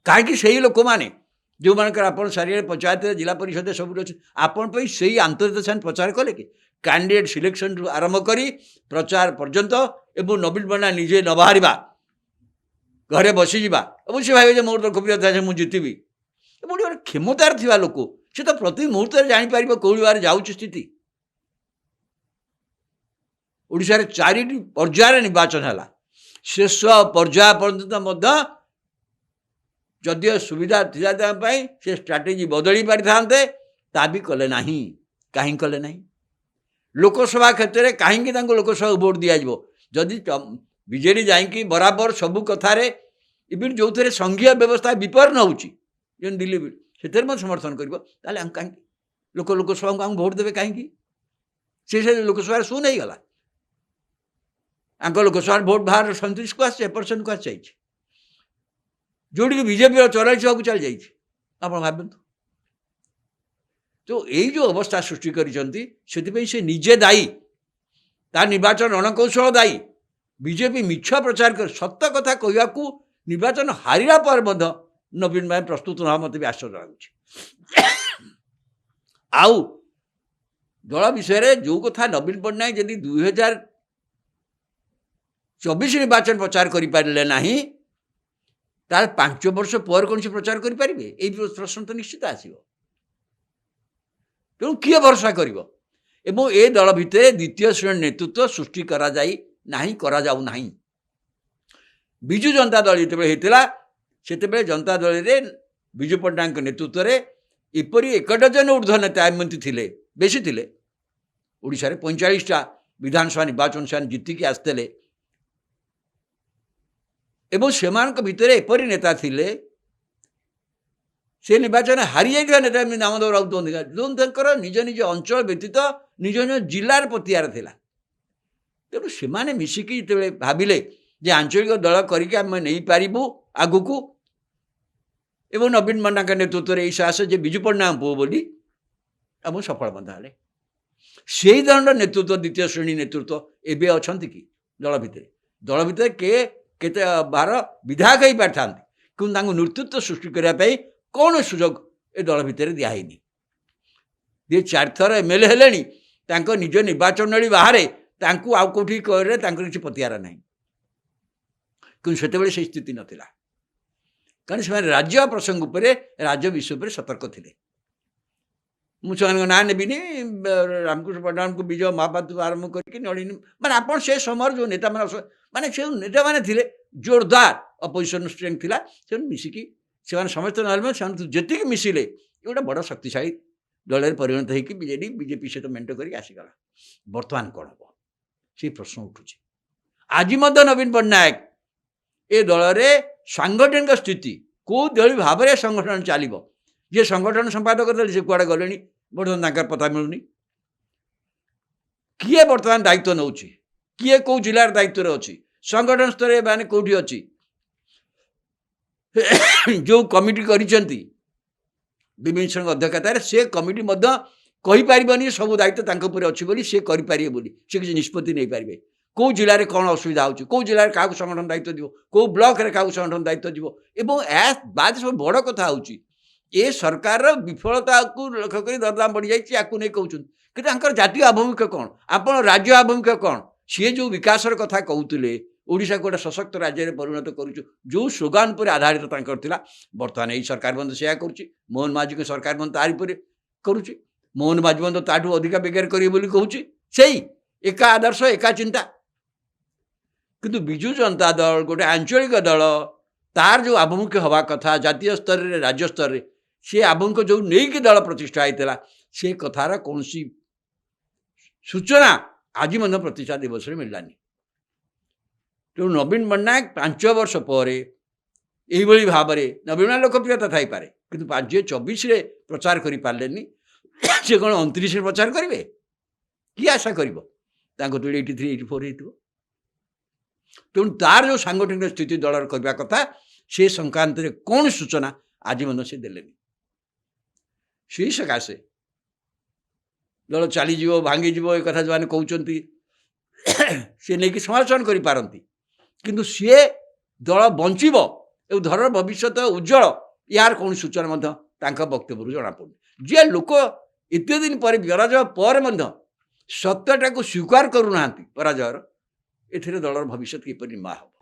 कहीं से लोक मैंने जो मानकर आप सारे पंचायत जिला परिषद सब आपण से आंतरिक से प्रचार कले कि कैंडिडेट सिलेक्शन रु आरंभ करी प्रचार पर्यंत एवं नवीन पट्टनायक निजे न बाहर घरे बसीजा और सी भाई मोर तो लोकप्रियता है मुझे जीतबी गोटे क्षमतार थी लोक सी तो प्रति मुहूर्त जापर कौन बार जाऊँगी स्थिति ओडिशा रे 4टी पर्यायर निर्वाचन है शेष पर्याय पर्यंत जदिव सुविधा से स्ट्राटेजी बदली पारि ता भी कले ना कहीं कले ना लोकसभा क्षेत्र में कहीं लोकसभा भोट दिज्व जदि बीजेडी जाकि बराबर सबू कथार इवन जो थे संघीय व्यवस्था विपन्न होची दिल्ली से समर्थन कर कहीं लोकसभा को भोट देवे कहीं से लोकसभा शून नहीं गला लोकसभा भोट बाहर 37 को आसपर्सेंट को आसी जोटी बीजेपी 44 को चल जाइए आप भावतु तो यही जो अवस्था सृष्टि करी से निजे दायी तार निर्वाचन रणकौशल दायी बीजेपी मिछ प्रचार कर सत कथा कहवा को निर्वाचन हारिला पर नवीन भाई प्रस्तुत ना मत भी आश्चर्य लगुच आउ दल विषय जो कथा नवीन पट्टनायक जदि 2024 निर्वाचन प्रचार करें ना तार 5 वर्ष पर कौन से प्रचार करें यही प्रश्न तो निश्चित आसो तेणु किए भरोसा कर ए दल भितर द्वितीय श्रेणी नेतृत्व सृष्टि करा जाऊ नहीं विजु जनता दल जिते से जनता दल में विजु पट्टनायक नेतृत्व में एपरी 1 डजन ऊर्ध्व नेता एमती थे बेसी थे ओडिशा रे 45टा विधानसभा निर्वाचन से जीतिकी आसते एवं से एपरी नेता थिले से निर्वाचन हारी जाता नेता दामोदर राउत जो निज निज अंचल व्यतीत निज निज जिलार पतियार थिला तेणु से मिसिकी जो भाविले जे आंचलिक दल करके आम नहीं पारिबु आगुकू एवं नवीन पट्टनायक नेतृत्व में साहस जे विजु पट्टनायक पुओ बोली आम सफल बंधा से धरण नेतृत्व द्वितीय श्रेणी नेतृत्व एवं अच्छा कि दल भितर केते बार विधायक ही पारि था कि नेतृत्व सृष्टि करने कौन सुजोग ए दल भितर दिखाई ये 4 थर एमएलए हेले निज निर्वाचन बाहर आउ कौटी किसी पतियार ना कि से स्थिति नाला कारण से राज्य प्रसंग उपर राज्य विषय पर सतर्क थे मुझे ना नेबी रामकृष्ण पट्टनायक को विजय महापात्र आरंभ करके नलिनी माने आप से समय जो नेता माने से नेता माने थे जोरदार अपोजिशन स्ट्रेंथ थिला से मिसिकी से समस्त ना जी मिसिले ये गोटे बड़ शक्तिशाली दल में परिणत होगी बीजेपी सहित मेंट कर आसीगला बर्तमान कौन हम से प्रश्न उठू आज नवीन पट्टनायक ए दल में सांगठनिक स्थिति कौ दल भाव में संगठन चलो जी संगठन संपादक थे कड़े गले बर्तमान पता मिलूनी किए बर्तमान दायित्व नौ किए कौ जिलार दायित्व अच्छी संगठन स्तर माने कौटी अच्छी जो कमिटी करिसेंती विभिन्न संघ अध्यक्षतार से कमिटी कहीपर सब दायित्व अच्छी बोली से करें बोली से किसी निष्पत्ति नहीं पारे कौ जिले में कौन असुविधा हो कौ जिले क्या संगठन दायित्व दिव कौ ब्लॉक रे क्या संगठन दायित्व दिव एवं बाद सब बड़ कथा हूँ ये सरकार विफलता को लक्ष्य कर दरदाम बढ़ी जाए नहीं कहते कि जातीय आभिमुख्य कौन आप राज्य आभिमुख्य कौन सी जो विकास कथा कहते ओडिशा को गोटे सशक्त राज्य में परिणत करुचु जो स्लोगान पर आधारित था बर्तमान यही सरकार बंद से मोहन माझी को सरकार बंद तारी पर करुच्ची मोहन माझी बंद ताठू अधिका बेगार करेंगे कहूँ से एका आदर्श एका चिंता किंतु विजु जनता दल गोटे आंचलिक दल तार जो आभिमुख्य हवा कथा जातीय स्तर में राज्य स्तर में से आभिमुख्य जो नहीं दल प्रतिष्ठा होता से कथार कौन सूचना आज प्रतिष्ठा दिवस में मिललानी तेणु नवीन पट्टनायक 5 वर्ष पर यही भाव में नवीन लोकप्रियता थी पारे कि 2024 प्रचार कर पारे से कौन 29 प्रचार करेंगे कि आशा कर 83 84 तेणु तार जो सांगठनिक स्थिति दल करने कथा से संक्रांत में कौन सूचना आज से देले से सकाशे दल चलीज भांगीज ये कथा जो मैंने कहते सी नहीं समालोचना कर पारती किंतु सी दल बंचब ଏବଂ ଦଳର ଭବିଷ୍ୟତ ଉଜ୍ଜଳ यार कौन सूचना वक्तव्य जनापड़ जी लोक एत दिन पर पराजय पर सत्यटा को स्वीकार करूना पराजयर एथिरे दलर भविष्य किपर निर्माण हो।